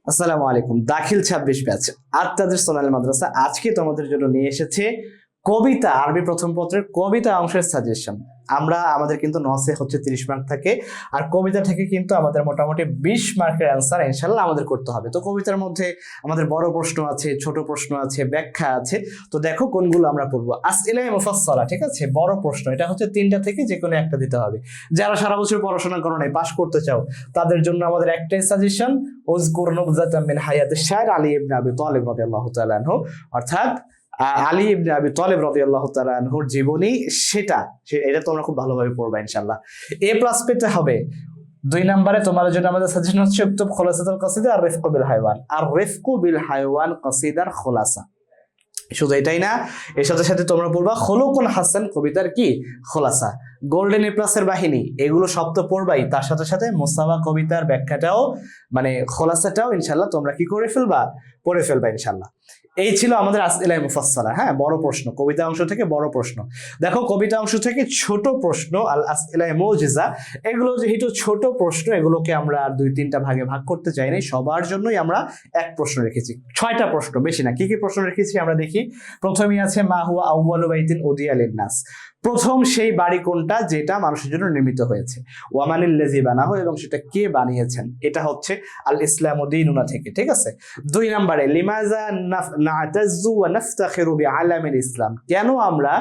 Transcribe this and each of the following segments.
আসসালামু আলাইকুম। দাখিল 26 ব্যাচ আত্মাদের সোনালী মাদ্রাসা আজকে তোমাদের জন্য নিয়ে এসেছে কবিতা, আরবি প্রথম পত্রের কবিতা অংশের সাজেশন। আমাদের কিন্তু নসে হচ্ছে 30 মার্ক থাকে, আর কবিতা থেকে কিন্তু আমাদের মোটামুটি 20 মার্কের অ্যান্সার ইনশাল্লাহ আমাদের করতে হবে। তো কবিতার মধ্যে আমাদের বড় প্রশ্ন আছে, ছোট প্রশ্ন আছে, ব্যাখ্যা আছে। তো দেখো কোনগুলো আমরা পড়বো। আসইলায়ে মুফাসসালা, ঠিক আছে, বড় প্রশ্ন। এটা হচ্ছে 3টা থেকে যে কোনো একটা দিতে হবে। যারা সারা বছর পড়াশোনা করো নাই, পাস করতে চাও, তাদের জন্য আমাদের একটাই সাজেশন, উযকুর নুবযাতাম মিন হায়াতিশ শায়র আলী ইবনে আবি তালিব রাদিয়াল্লাহু তাআলা আনহু, অর্থাৎ আলী ইবনে আবি তালিব রাদিয়াল্লাহু তাআলা আনহুর জীবনী। এটা তোমরা খুব ভালোভাবে পড়বা ইনশাআল্লাহ। এ প্লাস পেতে হবে। 2 নম্বরে তোমাদের জন্য আমাদের সাজেশন হচ্ছে উক্তব খুলাসাতুল কাসিদা আর রিফকু বিল হায়ওয়ান। আর রিফকু বিল হায়ওয়ান কাসিদার খুলাসা। শুধু এটাই না, এর সাথে সাথে তোমরা পড়বা খুলুকুন হাসান কবিতার কি খোলাসা। গোল্ডেন এ প্লাসের বাহিনী, এগুলো সব তো পড়বাই, তার সাথে সাথে মুস্তাফা কবিতার ব্যাখ্যাটাও মানে খোলাসাটাও ইনশাল্লাহ তোমরা কি করে ফেলবা, পড়ে ফেলবা ইনশাল্লাহ। এই ছিল আমাদের আসইলায়ে মুফাসসালা। হ্যাঁ, বড় প্রশ্ন, কবিতা অংশ থেকে বড় প্রশ্ন। দেখো কবিতা অংশ থেকে ছোট প্রশ্ন আল আসইলায়ে মুজিজা, এগুলো যেহেতু ছোট প্রশ্ন, এগুলোকে আমরা আর 2-3টা ভাগে ভাগ করতে চাই নাই, সবার জন্যই আমরা এক প্রশ্ন রেখেছি। 6টা প্রশ্ন, বেশি না। কি কি প্রশ্ন রেখেছি আমরা দেখি। প্রথমেই আছে মা হুয়া আউয়ালু বাইতিন উদিয়া লিন-নাস, প্রথম সেই বাড়ি কোনটা যেটা মানুষের জন্য নির্মিত হয়েছে। ওয়ামানিল্লাযী বানাহু, এবং সেটা কে বানিয়েছেন। এটা হচ্ছে আল ইসলামু দীনুনা থেকে, ঠিক আছে। 2 নম্বরে লিমাযা না'তাযু ওয়া নাফতাখিরু বিআলামিল ইসলাম, কেন আমরা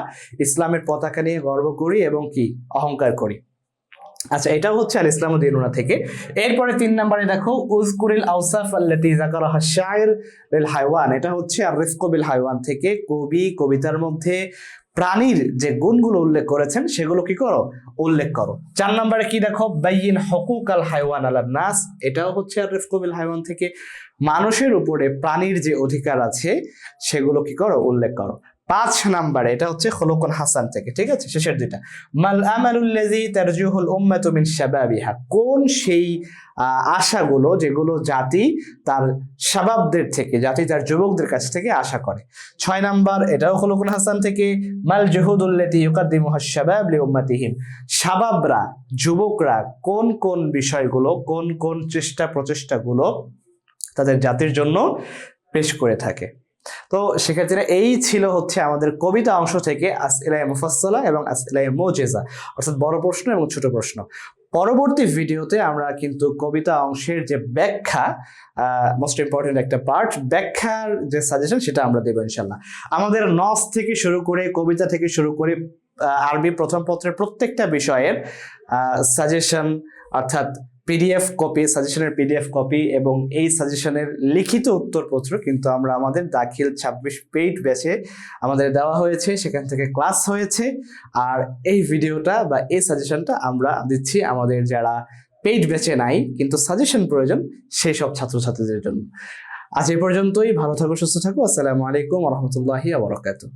ইসলামের পতাকা নিয়ে গর্ব করি এবং কি অহংকার করি। আচ্ছা, এটাও হচ্ছে আল ইসলামু দীনুনা থেকে। এরপরে 3 নম্বরে দেখো উযকুরিল আওসাফ আল্লাতী যাকারাহা আশ-শায়র লিল হায়ওয়ান, এটা হচ্ছে আর রিফকু বিল হায়ওয়ান থেকে। কবি কবিতার মধ্যে প্রাণীর যে গুণগুলো উল্লেখ করেছেন সেগুলো কি করো, উল্লেখ করো। 4 নম্বরে কি দেখো বাইয়িন হুকুকাল হায়ওয়ান আলান নাস, এটাও হচ্ছে আর রিফকু বিল হায়ওয়ান থেকে। মানুষের উপরে প্রাণীর যে অধিকার আছে সেগুলো কি করো, উল্লেখ করো। 5 নম্বরে এটা হচ্ছে খুলুকুন হাসান থেকে, ঠিক আছে, শেষের দুইটা। মাল আমালুল্লাযী তারজুহুল উম্মাতু মিন শাবাবিহা, কোন সেই আশাগুলো যেগুলো জাতি তার শাবাবদের থেকে, জাতি তার যুবকদের কাছ থেকে আশা করে। 6 নাম্বার এটাও খুলুকুন হাসান থেকে। মাল জুহুদুল্লাতী ইউকাদ্দিমুহা আশ-শাবাব লিউম্মাতিহিম, শাবাবরা, যুবকরা কোন কোন বিষয়গুলো, কোন কোন প্রচেষ্টাগুলো তাদের জাতির জন্য পেশ করে থাকে। তো সেক্ষেত্রে এই ছিল হচ্ছে আমাদের কবিতা অংশ থেকে আসইলায়ে মুফাসসালা এবং আসইলায়ে মুজিজা, অর্থাৎ বড় প্রশ্ন এবং ছোট প্রশ্ন। পরবর্তী ভিডিওতে আমরা কিন্তু কবিতা অংশের যে ব্যাখ্যা, মোস্ট ইম্পর্টেন্ট একটা পার্ট, ব্যাখ্যার যে সাজেশন সেটা আমরা দেবো ইনশাল্লাহ। আমাদের নস থেকে শুরু করে, কবিতা থেকে শুরু করে আরবি প্রথম পত্রের প্রত্যেকটা বিষয়ের সাজেশন, অর্থাৎ পিডিএফ কপি, সাজেশনের পিডিএফ কপি এবং এই সাজেশনের লিখিত উত্তরপত্র কিন্তু আমরা আমাদের দাখিল 26 পেইড ব্যাচে আমাদের দেওয়া হয়েছে, সেখান থেকে ক্লাস হয়েছে। আর এই ভিডিওটা বা এই সাজেশনটা আমরা দিচ্ছি আমাদের যারা পেইড ব্যাচে নাই কিন্তু সাজেশন প্রয়োজন সেই সব ছাত্রছাত্রীদের জন্য। আজ এই পর্যন্তই। ভালো থাকো, সুস্থ থাকো। আসসালামু আলাইকুম ওয়া রাহমাতুল্লাহি ওয়া বারাকাতুহু।